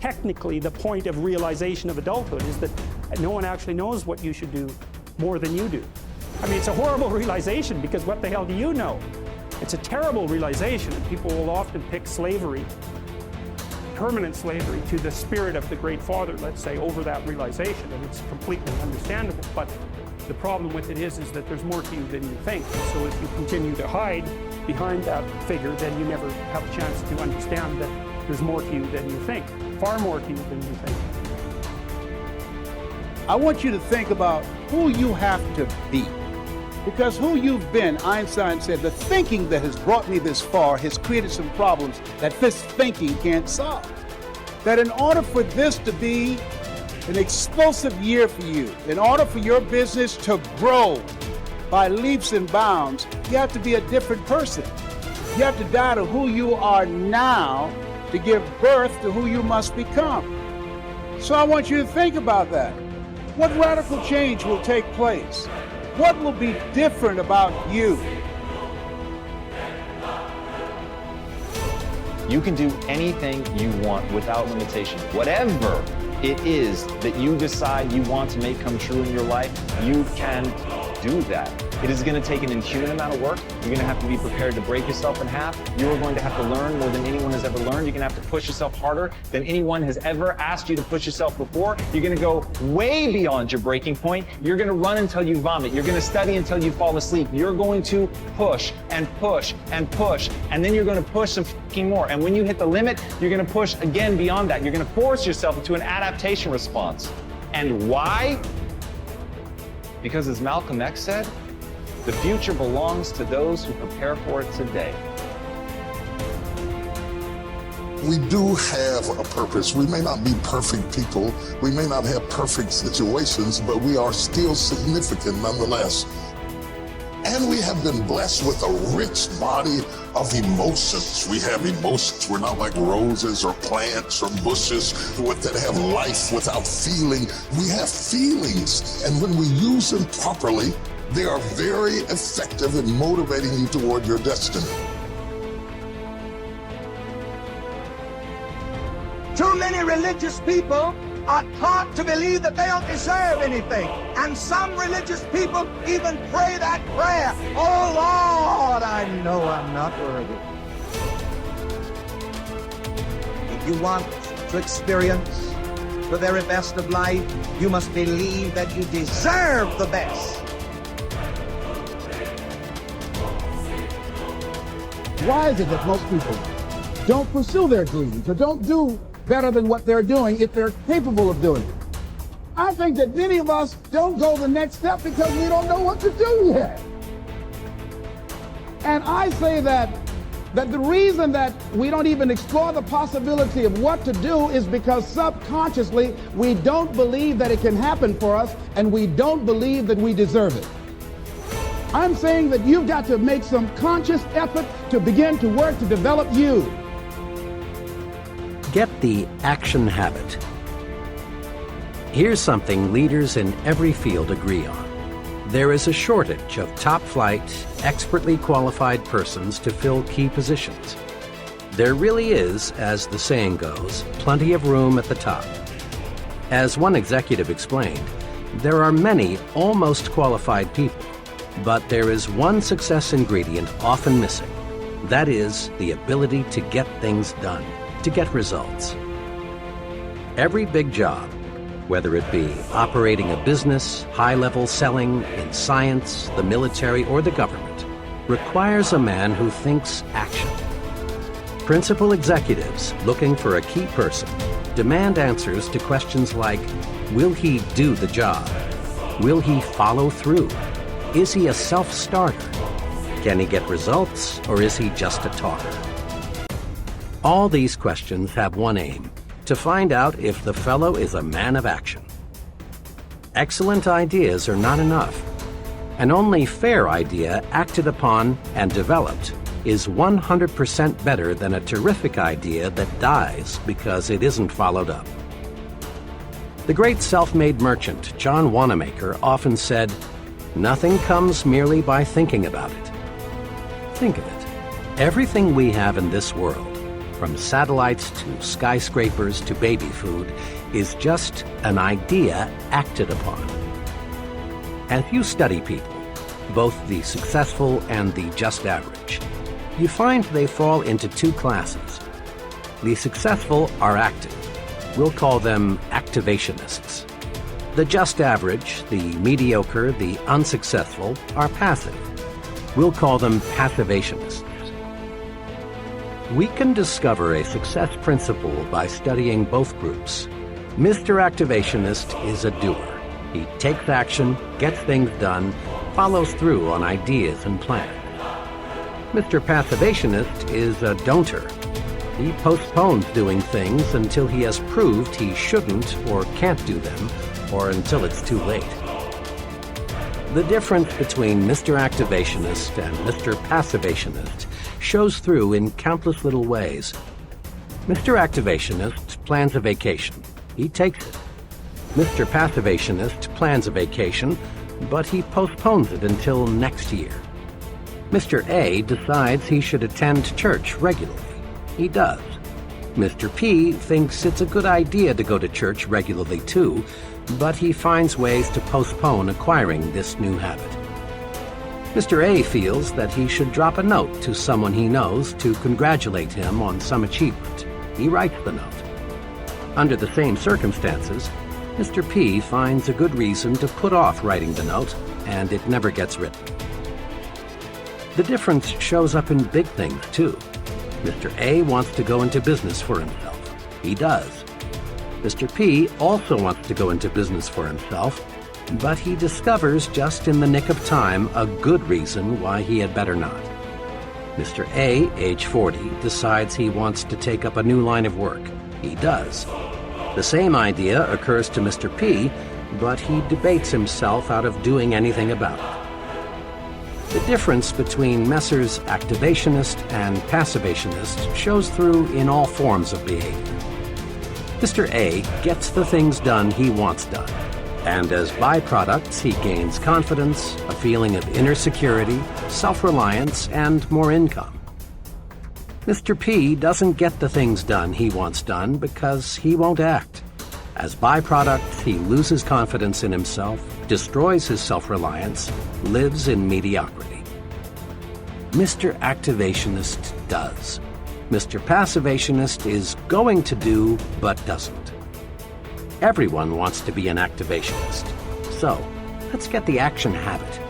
technically the point of realization of adulthood, is that no one actually knows what you should do more than you do. I mean, it's a horrible realization, because what the hell do you know? It's a terrible realization, and people will often pick slavery, permanent slavery, to the spirit of the Great Father, let's say, over that realization, and it's completely understandable. But the problem with it is that there's more to you than you think. So if you continue to hide behind that figure, then you never have a chance to understand that there's more to you than you think, far more to you than you think. I want you to think about who you have to be. Because who you've been, Einstein said, the thinking that has brought me this far has created some problems that this thinking can't solve. That in order for this to be an explosive year for you, in order for your business to grow by leaps and bounds, you have to be a different person. You have to die to who you are now to give birth to who you must become. So I want you to think about that. What radical change will take place? What will be different about you? You can do anything you want without limitation. Whatever it is that you decide you want to make come true in your life, you can do that. It is going to take an inhuman amount of work. You're going to have to be prepared to break yourself in half. You're going to have to learn more than anyone has ever learned. You're going to have to push yourself harder than anyone has ever asked you to push yourself before. You're going to go way beyond your breaking point. You're going to run until you vomit. You're going to study until you fall asleep. You're going to push and push and push, and then you're going to push some fucking more. And when you hit the limit, you're going to push again beyond that. You're going to force yourself into an adaptation response. And why? Because as Malcolm X said, the future belongs to those who prepare for it today. We do have a purpose. We may not be perfect people. We may not have perfect situations, but we are still significant nonetheless. And we have been blessed with a rich body of emotions. We have emotions. We're not like roses or plants or bushes that have life without feeling. We have feelings, and when we use them properly, they are very effective in motivating you toward your destiny. Too many religious people are taught to believe that they don't deserve anything. And some religious people even pray that prayer, "Oh Lord, I know I'm not worthy." If you want to experience the very best of life, you must believe that you deserve the best. Why is it that most people don't pursue their dreams or don't do better than what they're doing if they're capable of doing it? I think that many of us don't go the next step because we don't know what to do yet. And I say that the reason that we don't even explore the possibility of what to do is because subconsciously we don't believe that it can happen for us, and we don't believe that we deserve it. I'm saying that you've got to make some conscious effort to begin to work to develop you. Get the action habit. Here's something leaders in every field agree on. There is a shortage of top-flight, expertly qualified persons to fill key positions. There really is, as the saying goes, plenty of room at the top. As one executive explained, there are many almost qualified people, but there is one success ingredient often missing. That is the ability to get things done, to get results. Every big job, whether it be operating a business, high-level selling, in science, the military, or the government, requires a man who thinks action. Principal executives looking for a key person demand answers to questions like, will he do the job? Will he follow through? Is he a self-starter? Can he get results, or is he just a talker? All these questions have one aim: to find out if the fellow is a man of action. Excellent ideas are not enough. An only fair idea acted upon and developed is 100% better than a terrific idea that dies because it isn't followed up. The great self-made merchant John Wanamaker often said, "Nothing comes merely by thinking about it." Think of it. Everything we have in this world, from satellites to skyscrapers to baby food, is just an idea acted upon. As you study people, both the successful and the just average, you find they fall into two classes. The successful are active. We'll call them activationists. The just average, the mediocre, the unsuccessful are passive. We'll call them passivationists. We can discover a success principle by studying both groups. Mr. Activationist is a doer. He takes action, gets things done, follows through on ideas and plans. Mr. Passivationist is a don'ter. He postpones doing things until he has proved he shouldn't or can't do them, or until it's too late. The difference between Mr. Activationist and Mr. Passivationist shows through in countless little ways. Mr. Activationist plans a vacation. He takes it. Mr. Passivationist plans a vacation, but he postpones it until next year. Mr. A decides he should attend church regularly. He does. Mr. P thinks it's a good idea to go to church regularly too, but he finds ways to postpone acquiring this new habit. Mr. A feels that he should drop a note to someone he knows to congratulate him on some achievement. He writes the note. Under the same circumstances, Mr. P finds a good reason to put off writing the note, and it never gets written. The difference shows up in big things, too. Mr. A wants to go into business for himself. He does. Mr. P also wants to go into business for himself, but he discovers just in the nick of time a good reason why he had better not. Mr. A, age 40, decides he wants to take up a new line of work. He does. The same idea occurs to Mr. P, but he debates himself out of doing anything about it. The difference between Messrs. Activationist and Passivationist shows through in all forms of behavior. Mr. A gets the things done he wants done, and as byproducts he gains confidence, a feeling of inner security, self-reliance, and more income. Mr. P doesn't get the things done he wants done because he won't act. As byproducts, he loses confidence in himself, destroys his self-reliance, lives in mediocrity. Mr. Activationist does. Mr. Passivationist is going to do, but doesn't. Everyone wants to be an activationist. So, let's get the action habit.